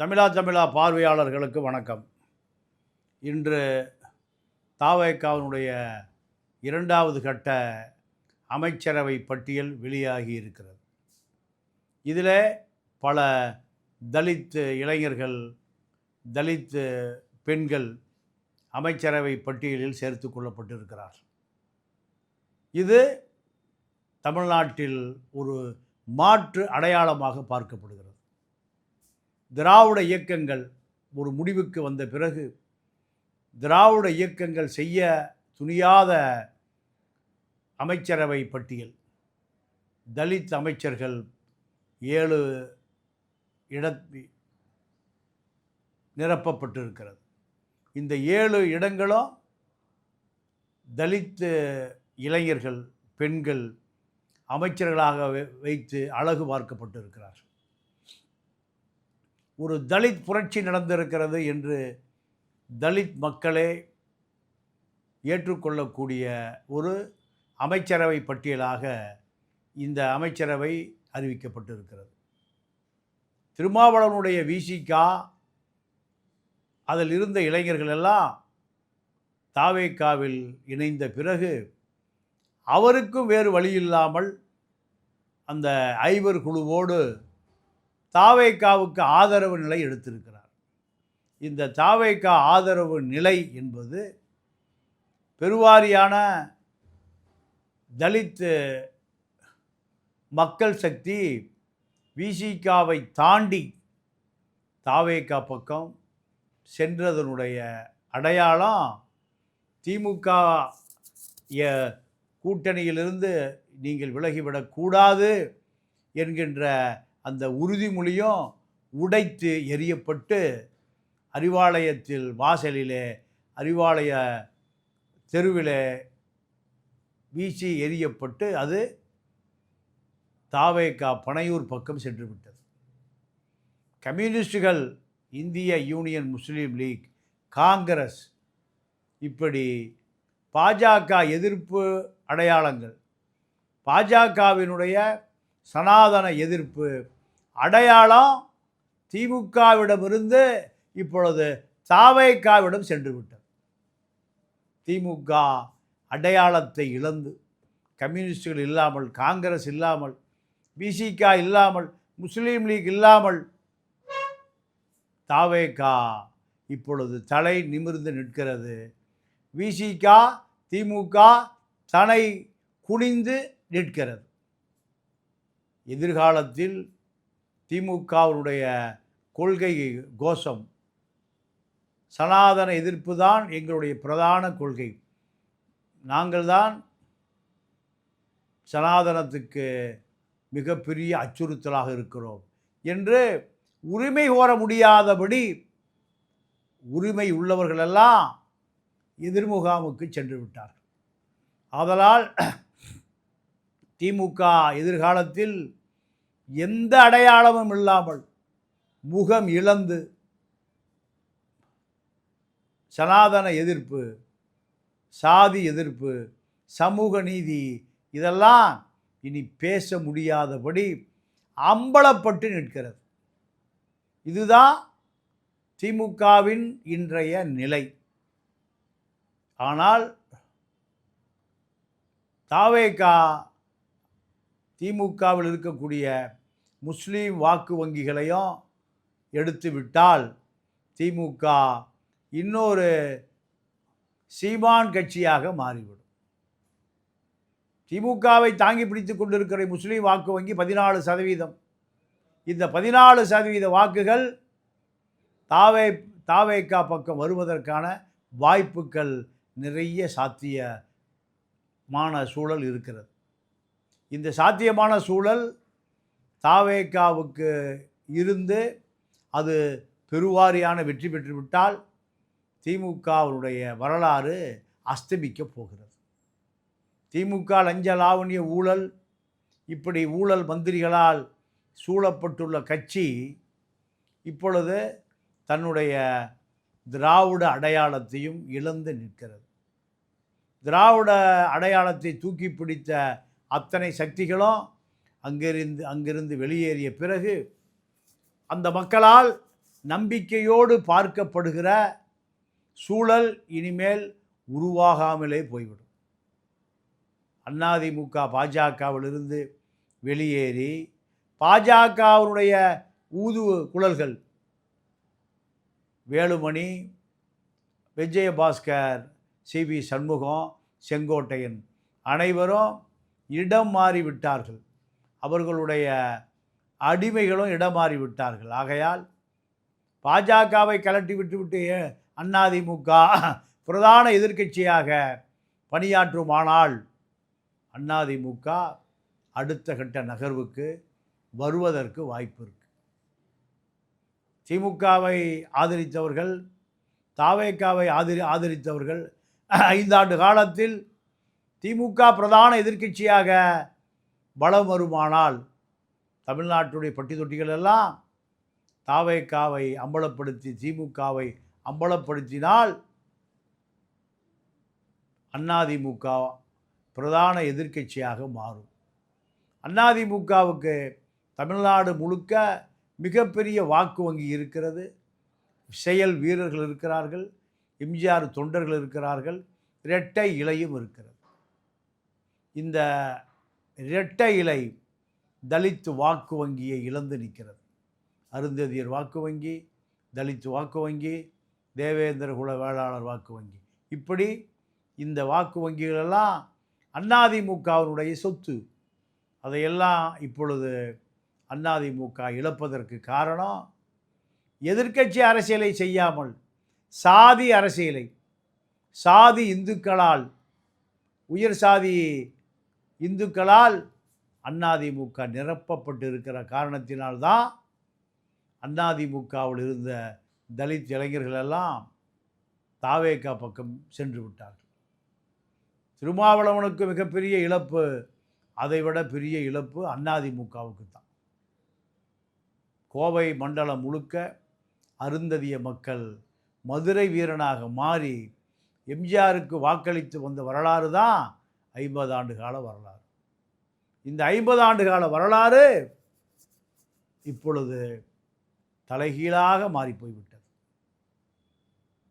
தமிழா பார்வையாளர்களுக்கு வணக்கம். இன்று தவேகாவினுடைய இரண்டாவது கட்ட அமைச்சரவை பட்டியல் வெளியாகி இருக்கிறது. இதில் பல தலித் இளைஞர்கள், தலித் பெண்கள் அமைச்சரவை பட்டியலில் சேர்த்து கொள்ளப்பட்டிருக்கிறார். இது தமிழ்நாட்டில் ஒரு மாற்று அடையாளமாக பார்க்கப்படுகிறது. திராவிட இயக்கங்கள் ஒரு முடிவுக்கு வந்த பிறகு திராவிட இயக்கங்கள் செய்ய துணியாத அமைச்சரவை பட்டியல், தலித் அமைச்சர்கள் 7 நிரப்பப்பட்டிருக்கிறது. இந்த 7 இடங்களும் தலித் இளைஞர்கள், பெண்கள் அமைச்சர்களாக வைத்து அழகு பார்க்கப்பட்டிருக்கிறார். ஒரு தலித் புரட்சி நடந்திருக்கிறது என்று தலித் மக்களே ஏற்றுக்கொள்ளக்கூடிய ஒரு அமைச்சரவை பட்டியலாக இந்த அமைச்சரவை அறிவிக்கப்பட்டிருக்கிறது. திருமாவளவனுடைய விசிகா, அதில் இருந்த இளைஞர்கள் எல்லாம் தவேகாவில் இணைந்த பிறகு அவருக்கும் வேறு வழியில்லாமல் அந்த ஐவர் குழுவோடு தவேகாவுக்கு ஆதரவு நிலை எடுத்திருக்கிறார். இந்த தவேகா ஆதரவு நிலை என்பது பெருவாரியான தலித் மக்கள் சக்தி விசிகாவை தாண்டி தவேகா பக்கம் சென்றதனுடைய அடையாளம். திமுக கூட்டணியிலிருந்து நீங்கள் விலகிவிடக்கூடாது என்கின்ற அந்த உறுதிமொழியும் உடைத்து எரியப்பட்டு அறிவாலயத்தில் வாசலிலே, அறிவாலய தெருவிலே வீசி எரியப்பட்டு அது தவேகா பனையூர் பக்கம் சென்று விட்டது. கம்யூனிஸ்டுகள், இந்திய யூனியன் முஸ்லீம் லீக், காங்கிரஸ், இப்படி பாஜக எதிர்ப்பு அடையாளங்கள், பாஜகவினுடைய சனாதன எதிர்ப்பு அடையாளம் திமுகவிடமிருந்து இப்பொழுது தவேகாவிடம் சென்று விட்டது. திமுக அடையாளத்தை இழந்து, கம்யூனிஸ்டுகள் இல்லாமல், காங்கிரஸ் இல்லாமல், விசிகா இல்லாமல், முஸ்லீம் லீக் இல்லாமல் தவேகா இப்பொழுது தலை நிமிர்ந்து நிற்கிறது. விசிகா, திமுக தலை குனிந்து நிற்கிறது. எதிர்காலத்தில் திமுகவுடைய கொள்கை கோஷம் சனாதன எதிர்ப்பு தான் எங்களுடைய பிரதான கொள்கை, நாங்கள் தான் சனாதனத்துக்கு மிகப்பெரிய அச்சுறுத்தலாக இருக்கிறோம் என்று உரிமை கோர முடியாதபடி உரிமை உள்ளவர்களெல்லாம் எதிர்முகாமுக்கு சென்று விட்டார்கள். ஆதலால் திமுக எதிர்காலத்தில் எந்த அடையாளமும் இல்லாமல் முகம் இழந்து சனாதன எதிர்ப்பு, சாதி எதிர்ப்பு, சமூக நீதி இதெல்லாம் இனி பேச முடியாதபடி அம்பலப்பட்டு நிற்கிறது. இதுதான் திமுகவின் இன்றைய நிலை. ஆனால் தவேகா திமுகவில் இருக்கக்கூடிய முஸ்லீம் வாக்கு வங்கிகளையும் எடுத்து விட்டால் திமுக இன்னொரு சீமான் கட்சியாக மாறிவிடும். திமுகவை தாங்கி பிடித்து கொண்டிருக்கிற முஸ்லீம் வாக்கு வங்கி 14%. இந்த 14% வாக்குகள் தவேகா பக்கம் வருவதற்கான வாய்ப்புகள் நிறைய சாத்தியமான சூழல் இருக்கிறது. இந்த சாத்தியமான சூழல் தவேகாவுக்கு இருந்து அது பெருவாரியான வெற்றி பெற்றுவிட்டால் திமுகவுடைய வரலாறு அஸ்தமிக்கப் போகிறது. திமுக லஞ்ச லாவண்ய ஊழல், இப்படி ஊழல் மந்திரிகளால் சூழப்பட்டுள்ள கட்சி இப்பொழுது தன்னுடைய திராவிட அடையாளத்தையும் இழந்து நிற்கிறது. திராவிட அடையாளத்தை தூக்கி பிடித்த அத்தனை சக்திகளும் அங்கிருந்து வெளியேறிய பிறகு அந்த மக்களால் நம்பிக்கையோடு பார்க்கப்படுகிற சூழல் இனிமேல் உருவாகாமலே போய்விடும். அதிமுக பாஜகவிலிருந்து வெளியேறி பாஜகவினுடைய ஊது குழல்கள் வேலுமணி, விஜயபாஸ்கர், சி.வி. சண்முகம், செங்கோட்டையன் அனைவரும் இடம் மாறிவிட்டார்கள். அவர்களுடைய அடிமைகளும் இடம் மாறிவிட்டார்கள். ஆகையால் பாஜகவை கலட்டி விட்டுவிட்டு அதிமுக பிரதான எதிர்க்கட்சியாக பணியாற்றுமானால் அதிமுக அடுத்த கட்ட நகர்வுக்கு வருவதற்கு வாய்ப்பு இருக்கு. திமுகவை ஆதரித்தவர்கள், தாவேகாவை ஆதரித்தவர்கள் 5 ஆண்டு காலத்தில் திமுக பிரதான எதிர்க்கட்சியாக பலம் வருமானால் தமிழ்நாட்டுடைய பட்டி தொட்டிகள் எல்லாம் தாவேகாவை அம்பலப்படுத்தி திமுகவை அம்பலப்படுத்தினால் அதிமுக பிரதான எதிர்க்கட்சியாக மாறும். அதிமுகவுக்கு தமிழ்நாடு முழுக்க மிகப்பெரிய வாக்கு வங்கி இருக்கிறது. செயல் வீரர்கள் இருக்கிறார்கள், எம்ஜிஆர் தொண்டர்கள் இருக்கிறார்கள், இரட்டை இலையும் இருக்கிறது. இந்த இரட்டை இலை தலித் வாக்கு வங்கியை இழந்து நிற்கிறது. அருந்ததியர் வாக்கு வங்கி, தலித் வாக்கு வங்கி, தேவேந்திர குல வேளாளர் வாக்கு வங்கி, இப்படி இந்த வாக்கு வங்கிகளெல்லாம் அதிமுகவினுடைய சொத்து. அதையெல்லாம் இப்பொழுது அதிமுக இழப்பதற்கு காரணம் எதிர்க்கட்சி அரசியலை செய்யாமல் சாதி அரசியலை, சாதி இந்துக்களால், உயர் சாதி இந்துக்களால் அதிமுக நிரப்பப்பட்டு இருக்கிற காரணத்தினால்தான் அதிமுகவில் இருந்த தலித் இளைஞர்களெல்லாம் தாவேகா பக்கம் சென்று விட்டார்கள். திருமாவளவனுக்கு மிகப்பெரிய இழப்பு, அதைவிட பெரிய இழப்பு அதிமுகவுக்கு தான். கோவை மண்டலம் முழுக்க அருந்ததிய மக்கள் மதுரை வீரனாக மாறி எம்ஜிஆருக்கு வாக்களித்து வந்த வரலாறு தான் 50 ஆண்டு கால வரலாறு. இந்த 50 ஆண்டு கால வரலாறு இப்பொழுது தலைகீழாக மாறி போய்விட்டது.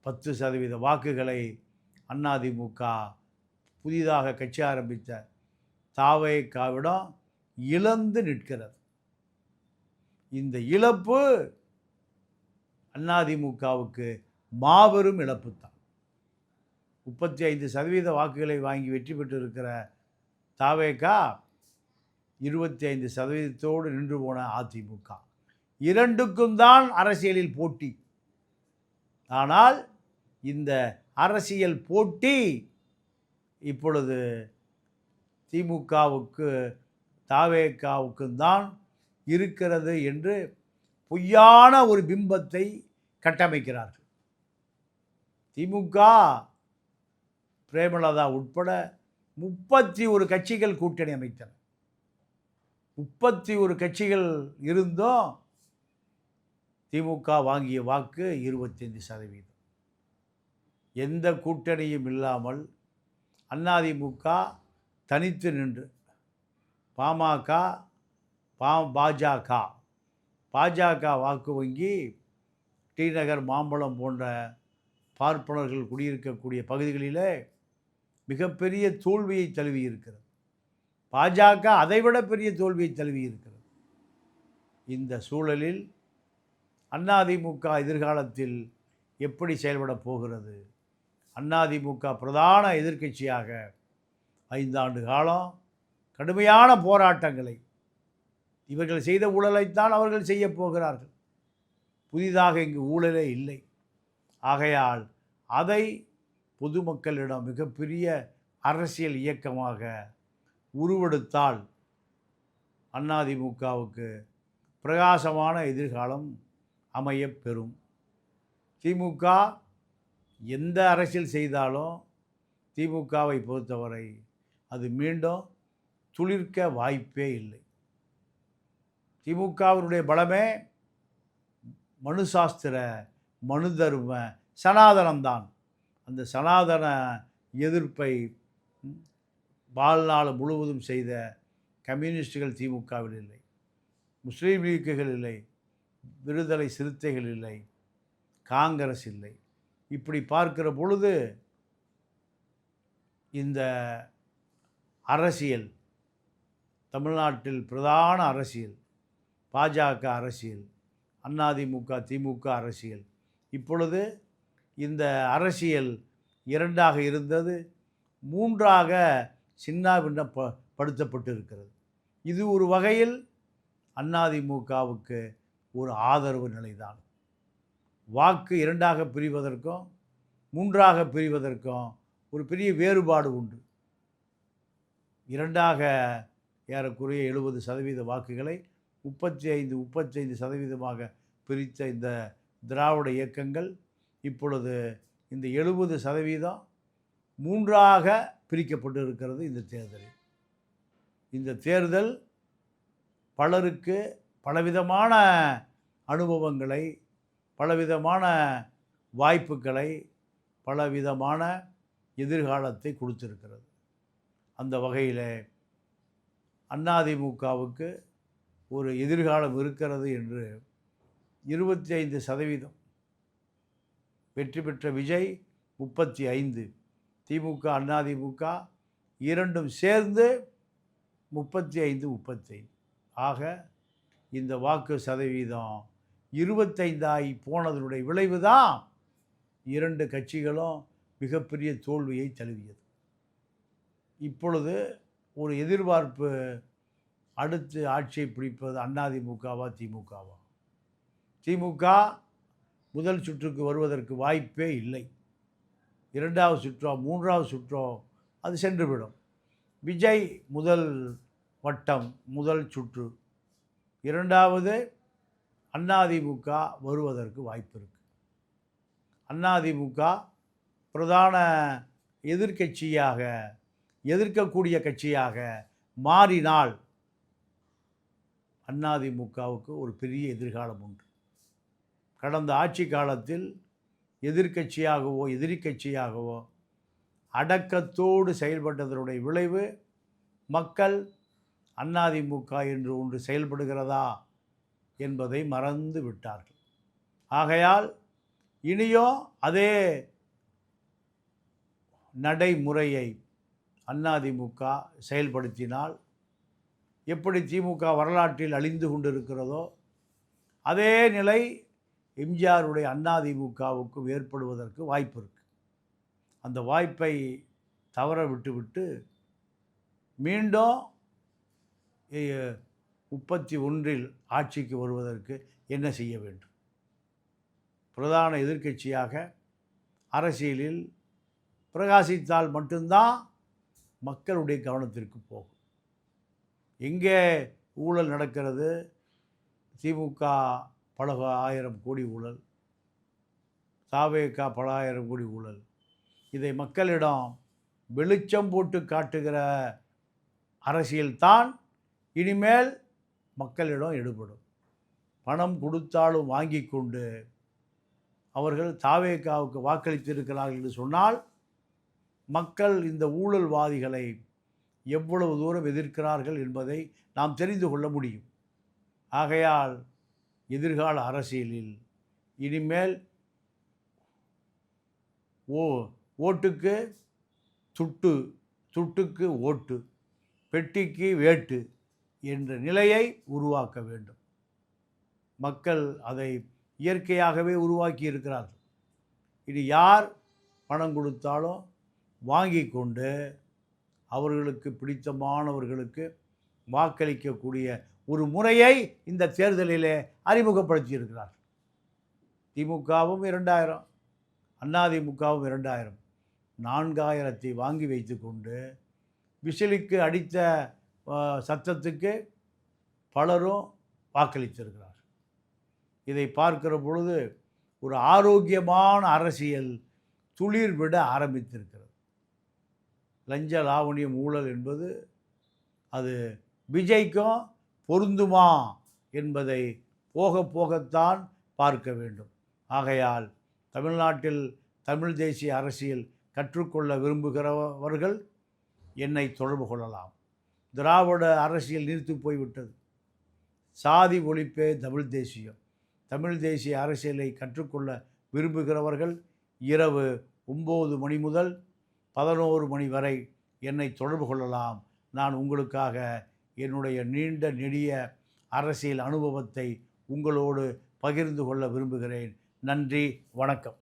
10% வாக்குகளை அதிமுக புதிதாக கட்சி ஆரம்பித்த தாவேகாவிடம் இழந்து நிற்கிறது. இந்த இழப்பு அதிமுகவுக்கு மாபெரும் இழப்பு தான். 35% வாக்குகளை வாங்கி வெற்றி பெற்றிருக்கிற தாவேகா 25% நின்று போன அதிமுக, இரண்டுக்கும் தான் அரசியலில் போட்டி. ஆனால் இந்த அரசியல் போட்டி இப்பொழுது திமுகவுக்கு தாவேகாவுக்கும் தான் இருக்கிறது என்று பொய்யான ஒரு பிம்பத்தை கட்டமைக்கிறார்கள். திமுக பிரேமலதா உட்பட 31 கட்சிகள் கூட்டணி அமைத்தன. 31 கட்சிகள் இருந்தும் திமுக வாங்கிய வாக்கு 25%. எந்த கூட்டணியும் இல்லாமல் அதிமுக தனித்து நின்று பாமக, பாஜக வாக்கு வங்கி டி நகர், மாம்பழம் போன்ற பார்ப்பனர்கள் குடியிருக்கக்கூடிய பகுதிகளிலே மிகப்பெரிய தோல்வியை தழுவி இருக்கிறது. பாஜக அதைவிட பெரிய தோல்வியை தழுவி இருக்கிறது. இந்த சூழலில் அதிமுக எதிர்காலத்தில் எப்படி செயல்பட போகிறது? அதிமுக பிரதான எதிர்க்கட்சியாக 5 ஆண்டு காலம் கடுமையான போராட்டங்களை, இவர்கள் செய்த ஊழலைத்தான் அவர்கள் செய்ய போகிறார்கள். புதிதாக இங்கு ஊழலே இல்லை. ஆகையால் அதை பொதுமக்களிடம் மிகப்பெரிய அரசியல் இயக்கமாக உருவெடுத்தால் அதிமுகவுக்கு பிரகாசமான எதிர்காலம் அமையப் பெறும். திமுக எந்த அரசியல் செய்தாலும் திமுகவை பொறுத்தவரை அது மீண்டும் துளிர்க்க வாய்ப்பே இல்லை. திமுகவினுடைய பலமே மனுசாஸ்திர, மனு தர்ம, சனாதனம்தான். அந்த சனாதன எதிர்ப்பை வாழ்நாள் முழுவதும் செய்த கம்யூனிஸ்டுகள் திமுகவில் இல்லை, முஸ்லீம் லீக்குகள் இல்லை, விடுதலை சிறுத்தைகள் இல்லை, காங்கிரஸ் இல்லை. இப்படி பார்க்கிற பொழுது இந்த அரசியல், தமிழ்நாட்டில் பிரதான அரசியல் பாஜக அரசியல், அதிமுக திமுக அரசியல், இப்பொழுது இந்த அரசியல் இரண்டாக இருந்தது மூன்றாக சின்னாபின்னப்படுத்தப்பட்டு இருக்கிறது. இது ஒரு வகையில் அதிமுகவுக்கு ஒரு ஆதரவு நிலைதான். வாக்கு இரண்டாக பிரிவதற்கும் மூன்றாக பிரிவதற்கும் ஒரு பெரிய வேறுபாடு உண்டு. இரண்டாக ஏறக்குறைய 70% வாக்குகளை 35% பிரித்த இந்த திராவிட இயக்கங்கள் இப்பொழுது இந்த 70% மூன்றாக பிரிக்கப்பட்டு இருக்கிறது. இந்த தேர்தல் பலருக்கு பலவிதமான அனுபவங்களை, பலவிதமான வாய்ப்புகளை, பலவிதமான எதிர்காலத்தை கொடுத்திருக்கிறது. அந்த வகையில் அதிமுகவுக்கு ஒரு எதிர்காலம் இருக்கிறது என்று 25% வெற்றி பெற்ற விஜய் 35, திமுக அதிமுக இரண்டும் சேர்ந்து 35 ஆக இந்த வாக்கு சதவீதம் 25 போனதனுடைய விளைவு தான் இரண்டு கட்சிகளும் மிகப்பெரிய தோல்வியை தழுவியது. இப்பொழுது ஒரு எதிர்பார்ப்பு, அடுத்து ஆட்சியை பிடிப்பது அதிமுகவா திமுகவா? திமுக முதல் சுற்றுக்கு வருவதற்கு வாய்ப்பே இல்லை. இரண்டாவது சுற்றோ மூன்றாவது சுற்றோ அது சென்றுவிடும். விஜய் முதல் வட்டம் முதல் சுற்று, இரண்டாவது அதிமுக வருவதற்கு வாய்ப்பு இருக்குது. அதிமுக பிரதான எதிர்க்கட்சியாக, எதிர்க்கக்கூடிய கட்சியாக மாறினால் அதிமுகவுக்கு ஒரு பெரிய எதிர்காலம் உண்டு. கடந்த ஆட்சி காலத்தில் எதிர்க்கட்சியாகவோ எதிரிக்கட்சியாகவோ அடக்கத்தோடு செயல்பட்டதனுடைய விளைவு மக்கள் அதிமுக என்று ஒன்று செயல்படுகிறதா என்பதை மறந்து விட்டார்கள். ஆகையால் இனியோ அதே நடைமுறையை அதிமுக செயல்படுத்தினால் எப்படி திமுக வரலாற்றில் அழிந்து கொண்டிருக்கிறதோ அதே நிலை எம்ஜிஆருடைய அதிமுகவுக்கு ஏற்படுவதற்கு வாய்ப்பு இருக்குது. அந்த வாய்ப்பை தவற விட்டுவிட்டு மீண்டும் 31 ஆட்சிக்கு வருவதற்கு என்ன செய்ய வேண்டும்? பிரதான எதிர்க்கட்சியாக அரசியலில் பிரகாசித்தால் மட்டும்தான் மக்களுடைய கவனத்திற்கு போகும். எங்கே ஊழல் நடக்கிறது, திமுக பல 1000 கோடி ஊழல், தவேக பல 1000 கோடி ஊழல், இதை மக்களிடம் வெளிச்சம் போட்டு காட்டுகிற அரசியல்தான் இனிமேல் மக்களிடம் எடுபடும். பணம் கொடுத்தாலும் வாங்கி கொண்டு அவர்கள் தவேகாவுக்கு வாக்களித்திருக்கிறார்கள் என்று சொன்னால் மக்கள் இந்த ஊழல்வாதிகளை எவ்வளவு தூரம் எதிர்க்கிறார்கள் என்பதை நாம் தெரிந்து கொள்ள முடியும். ஆகையால் எதிர்கால அரசியலில் இனிமேல் ஓட்டுக்கு துட்டு, துட்டுக்கு ஓட்டு, பெட்டிக்கு வேட்டு என்ற நிலையை உருவாக்க வேண்டும். மக்கள் அதை இயற்கையாகவே உருவாக்கி இருக்கிறார்கள். இது யார் பணம் கொடுத்தாலும் வாங்கி கொண்டு அவர்களுக்கு பிடித்தமானவர்களுக்கு வாக்களிக்கக்கூடிய ஒரு முறையை இந்த தேர்தலிலே அறிமுகப்படுத்தி இருக்கிறார். திமுகவும் 2000, அதிமுகவும் 2000, 4000 வாங்கி வைத்து கொண்டு விசிலுக்கு அடித்த சத்தத்துக்கு பலரும் வாக்களித்திருக்கிறார். இதை பார்க்கிற பொழுது ஒரு ஆரோக்கியமான அரசியல் துளிர் விட ஆரம்பித்திருக்கிறது. லஞ்ச லாவணியம் ஊழல் என்பது அது விஜய்க்கும் பொருந்துமா என்பதை போக போகத்தான் பார்க்க வேண்டும். ஆகையால் தமிழ்நாட்டில் தமிழ் தேசிய அரசியல் கற்றுக்கொள்ள விரும்புகிறவர்கள் என்னை தொடர்பு கொள்ளலாம். திராவிட அரசியல் நீர்த்து போய்விட்டது. சாதி ஒழிப்பே தமிழ் தேசியம், தமிழ் தேசிய அரசியலை கற்றுக்கொள்ள விரும்புகிறவர்கள் இரவு 9 மணி முதல் 11 மணி வரை என்னை தொடர்பு கொள்ளலாம். நான் உங்களுக்காக என்னுடைய நீண்ட நெடிய அரசியல் அனுபவத்தை உங்களோடு பகிர்ந்து கொள்ள விரும்புகிறேன். நன்றி, வணக்கம்.